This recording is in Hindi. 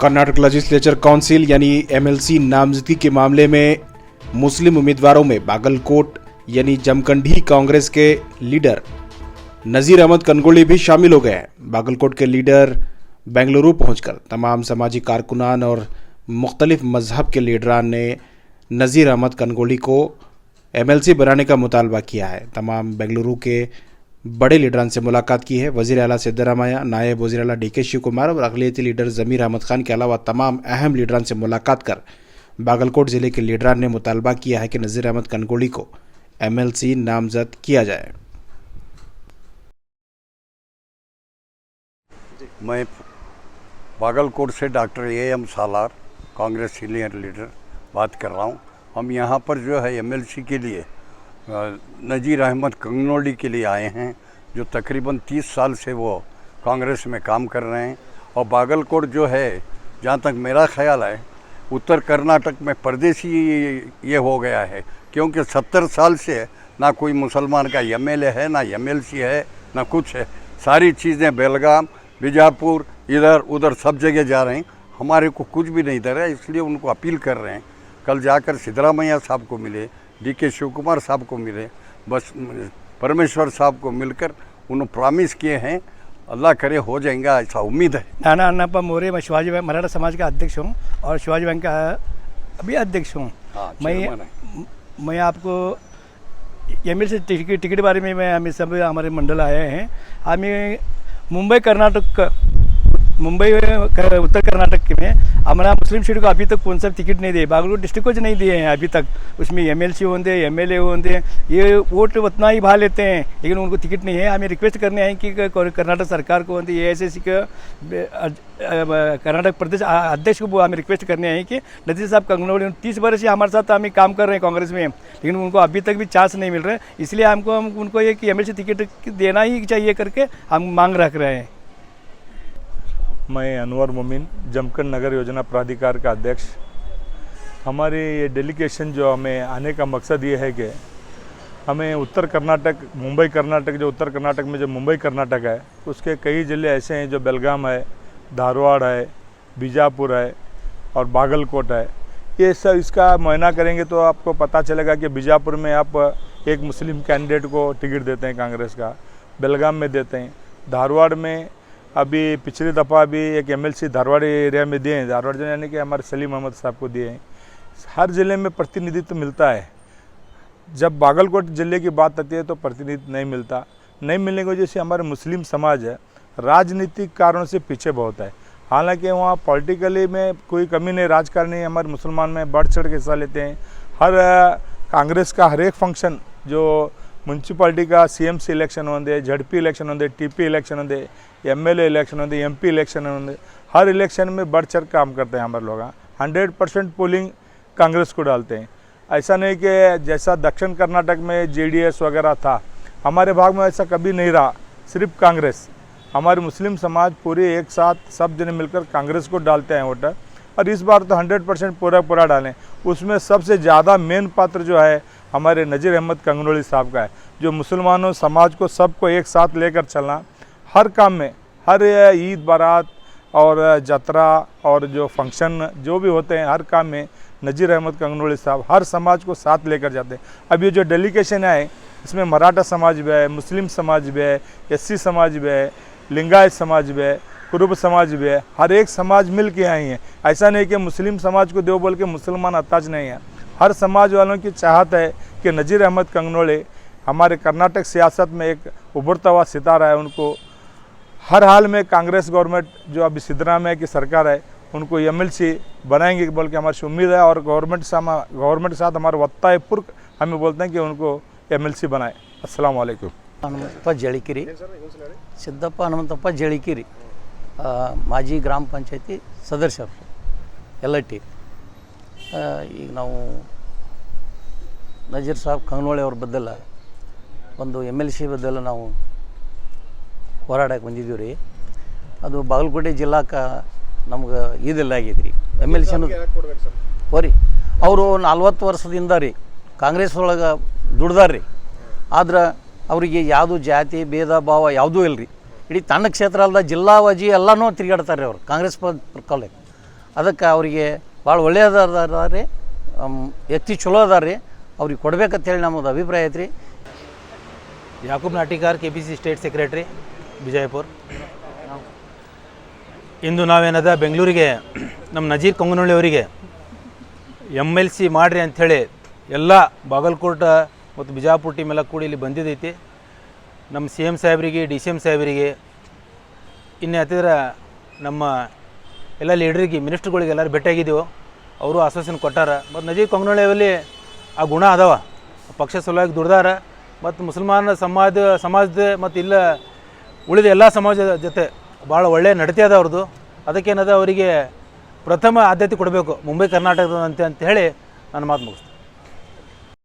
कर्नाटक लेजिस्लेचर काउंसिल यानी एमएलसी नामजदगी के मामले में मुस्लिम उम्मीदवारों में बागलकोट यानी जमखंडी कांग्रेस के लीडर नजीर अहमद कनगोली भी शामिल हो गए हैं। बागलकोट के लीडर बेंगलुरु पहुंचकर तमाम समाजी कारकुनान और मुख्तलिफ मजहब के लीडरान ने नजीर अहमद कनगोली को एमएलसी बनाने का मुतालबा किया है। तमाम बेंगलुरु के बड़े लीडरान से मुलाकात की है। वज़ीर आला सिद्धरामैया, नायब वज़ीर आला डीके शिव कुमार और अक़लियती लीडर ज़मीर अहमद खान के अलावा तमाम अहम लीडरान से मुलाकात कर बागलकोट ज़िले के लीडरान ने मुतालबा किया है कि नज़ीर अहमद कनगोली को एमएलसी नामजद किया जाए। मैं बागलकोट से doctor A M Salar, Congress senior leader बात कर रहा हूँ। हम यहाँ पर जो है एमएलसी के लिए नजीर अहमद कनगोली के लिए आए हैं, जो तकरीबन 30 साल से वो कांग्रेस में काम कर रहे हैं। और बागलकोट जो है, जहाँ तक मेरा ख्याल है, उत्तर कर्नाटक में परदेसी ये हो गया है, क्योंकि 70 साल से ना कोई मुसलमान का एमएलए है, ना एमएलसी है, ना कुछ है। सारी चीज़ें बेलगाम, बीजापुर, इधर उधर सब जगह जा रहे हैं, हमारे को कुछ भी नहीं दे रहा है। इसलिए उनको अपील कर रहे हैं, कल जाकर सिद्धरामैया साहब को मिले, डीके शिव कुमार साहब को मिले, बस परमेश्वर साहब को मिलकर उन्होंने प्रॉमिस किए हैं, अल्लाह करे हो जाएगा, ऐसा उम्मीद है। नाना अन्नप्पा मोरे, मैं शिवाजी बैंक मराठा समाज का अध्यक्ष हूँ और शिवाजी बैंक का अभी अध्यक्ष हूँ। मैं आपको एमएलसी टिकट बारे में हम सब हमारे मंडल आए हैं। हमें मुंबई उत्तर कर्नाटक में हमारा मुस्लिम सीट को अभी तक कौन सा टिकट नहीं दिए, बागलकोट डिस्ट्रिक्ट को नहीं दिए हैं अभी तक। उसमें एमएलसी होंगे, एमएलए होंगे, ये वोट उतना ही भा लेते हैं, लेकिन उनको टिकट नहीं है। हमें रिक्वेस्ट करने हैं कि कर्नाटक सरकार को, एआईसीसी के कर्नाटक प्रदेश अध्यक्ष को हमें रिक्वेस्ट करने हैं कि नजीर साहब कनगोली 30 वर्ष से हमारे साथ हमें काम कर रहे हैं कांग्रेस में, लेकिन उनको अभी तक भी चांस नहीं मिल रहा है। इसलिए हम उनको ये कि एमएलसी टिकट देना ही चाहिए करके हम मांग रख रहे हैं। मैं अनवर मोमिन, जमखंड नगर योजना प्राधिकार का अध्यक्ष। हमारे ये डेलीगेशन जो हमें आने का मकसद ये है कि हमें उत्तर कर्नाटक, मुंबई कर्नाटक, जो उत्तर कर्नाटक में जो मुंबई कर्नाटक है, उसके कई ज़िले ऐसे हैं जो बेलगाम है, धारवाड़ है, बीजापुर है और बागलकोट है। ये सब इसका मुआयना करेंगे तो आपको पता चलेगा कि बीजापुर में आप एक मुस्लिम कैंडिडेट को टिकट देते हैं कांग्रेस का, बेलगाम में देते हैं, धारवाड़ में अभी पिछली दफ़ा अभी एक एमएलसी धारवाड़ एरिया में दिए हैं, धारवाड़ यानी कि हमारे सलीम अहमद साहब को दिए हैं। हर ज़िले में प्रतिनिधित्व मिलता है। जब बागलकोट ज़िले की बात आती है तो प्रतिनिधित्व नहीं मिलता। नहीं मिलने की वजह से हमारे मुस्लिम समाज है राजनीतिक कारणों से पीछे बहुत है। हालांकि वहाँ पॉलिटिकली में कोई कमी नहीं, राजकारणी हमारे मुसलमान में बढ़ चढ़ के हिस्सा लेते हैं। हर कांग्रेस का हर एक फंक्शन, जो म्यूनसिपालिटी का सीएमसी इलेक्शन होंगे, झड़पी इलेक्शन होंगे, टीपी इलेक्शन होंगे, एमएलए इलेक्शन होंगे, एमपी इलेक्शन होंगे, हर इलेक्शन में बढ़ चढ़ काम करते हैं हमारे लोग। 100% पोलिंग कांग्रेस को डालते हैं। ऐसा नहीं कि जैसा दक्षिण कर्नाटक में जेडीएस वगैरह था, हमारे भाग में ऐसा कभी नहीं रहा, सिर्फ कांग्रेस। हमारे मुस्लिम समाज पूरे एक साथ सब जने मिलकर कांग्रेस को डालते हैं वोटर, और इस बार तो 100% पूरा डालें। उसमें सबसे ज़्यादा मेन पात्र जो है हमारे नजीर अहमद कनगोली साहब का है, जो मुसलमानों समाज को सबको एक साथ लेकर चलना, हर काम में, हर ईद बारात और जतरा और जो फंक्शन जो भी होते हैं, हर काम में नजीर अहमद कनगोली साहब हर समाज को साथ लेकर जाते हैं। अब ये जो डेलीगेशन है, इसमें मराठा समाज भी है, मुस्लिम समाज भी है, एससी समाज भी है, लिंगायत समाज भी है, कुरुब समाज भी है, हर एक समाज मिल के आई हैं। ऐसा नहीं कि मुस्लिम समाज को दो बोल के मुसलमान अताज नहीं है। हर समाज वालों की चाहत है कि नजीर अहमद कनगोली हमारे कर्नाटक सियासत में एक उभरता हुआ सितारा है। उनको हर हाल में कांग्रेस गवर्नमेंट जो अभी सिद्धरामैया की सरकार है, उनको एमएलसी बनाएंगे बोल के हमारी उम्मीद है। और गवर्नमेंट के साथ हमारा ಒತ್ತಾಯಪೂರ್ವಕ हमें बोलते हैं कि उनको एमएलसी बनाए। अस्सलाम वालेकुम। ಹನುಮಂತಪ್ಪ ಜಳಿಕಿರಿ, ಸಿದ್ದಪ್ಪ ಹನುಮಂತಪ್ಪ ಜಳಿಕಿರಿ, ಮಾಜಿ ಗ್ರಾಮ ಪಂಚಾಯತಿ ಸದಸ್ಯರು LIT। ಈಗ ನಾವು ನಜೀರ್ ಸಾಬ್ ಕನಗೋಳಿ ಅವ್ರ ಬದಲ ಒಂದು MLC ಬದಲು ನಾವು ಹೋರಾಡಕ್ಕೆ ಬಂದಿದ್ದೀವಿ ರೀ। ಅದು ಬಾಗಲಕೋಟೆ ಜಿಲ್ಲಾಕ್ಕೆ ನಮ್ಗೆ ಇದೆಲ್ಲ ಆಗಿದೆ ರೀ MLC ಹೋರಿ। ಅವರು 40 ವರ್ಷದಿಂದ ರೀ ಕಾಂಗ್ರೆಸ್ ಒಳಗೆ ದುಡ್ದಾರ ರೀ, ಆದ್ರೆ ಅವರಿಗೆ ಯಾವುದು ಜಾತಿ ಭೇದ ಭಾವ ಯಾವುದೂ ಇಲ್ಲ ರೀ। ಇಡೀ ತನ್ನ ಕ್ಷೇತ್ರ ಅಲ್ಲದ ಜಿಲ್ಲಾವಾಜಿ ಎಲ್ಲನೂ ತಿರುಗಾಡ್ತಾರೆ ರೀ ಅವರು ಕಾಂಗ್ರೆಸ್ ಪ್ರಕಾರಕ್ಕೆ। ಅದಕ್ಕೆ ಅವರಿಗೆ ಭಾಳ ಒಳ್ಳೆಯದಾರ ರೀ, ವ್ಯಕ್ತಿ ಚಲೋ ಅದಾರ ರೀ, ಅವ್ರಿಗೆ ಕೊಡ್ಬೇಕಂತೇಳಿ ನಮ್ಮದು ಅಭಿಪ್ರಾಯ ಐತ್ರಿ. Yakub Natikar KPC state secretary Vijayapura. ಇಂದು ನಾವೇನದ ಬೆಂಗಳೂರಿಗೆ ನಮ್ಮ ನಜೀರ್ ಕಂಗನಹಳ್ಳಿ ಅವರಿಗೆ MLC ಮಾಡಿರಿ ಅಂಥೇಳಿ ಎಲ್ಲ ಬಾಗಲಕೋಟ ಮತ್ತು ಬಿಜಾಪುರ ಟೀಮ್ ಎಲ್ಲ ಕೂಡಿ ಇಲ್ಲಿ ಬಂದಿದ್ದೈತಿ. ನಮ್ಮ CM ಸಾಹೇಬರಿಗೆ, DCM ಸಾಹೇಬರಿಗೆ, ಇನ್ನು ಹತ್ತಿರ ನಮ್ಮ ಎಲ್ಲ ಲೀಡ್ರಿಗೆ, ಮಿನಿಸ್ಟ್ರುಗಳಿಗೆ ಎಲ್ಲರೂ ಭೇಟಿಯಾಗಿದ್ದೆವು. ಅವರು ಆಶ್ವಾಸನೆ ಕೊಟ್ಟಾರ. ಮತ್ತು ನಜೀರ್ ಕಂಗನಹಳ್ಳಿಯಲ್ಲಿ ಆ ಗುಣ ಅದಾವ, ಪಕ್ಷ ಸಲುವಾಗಿ ದುಡ್ದಾರ ಮತ್ತು ಮುಸಲ್ಮಾನ ಸಮಾಜದ ಮತ್ತು ಇಲ್ಲ ಉಳಿದ ಎಲ್ಲ ಸಮಾಜದ ಜೊತೆ ಭಾಳ ಒಳ್ಳೆಯ ನಡತೆ ಅದ ಅವ್ರದ್ದು. ಅದಕ್ಕೇನದ ಅವರಿಗೆ ಪ್ರಥಮ ಆದ್ಯತೆ ಕೊಡಬೇಕು ಮುಂಬೈ ಕರ್ನಾಟಕದ ಅಂತ ಹೇಳಿ ನಾನು ಮಾತು ಮುಗಿಸ್ತೀನಿ.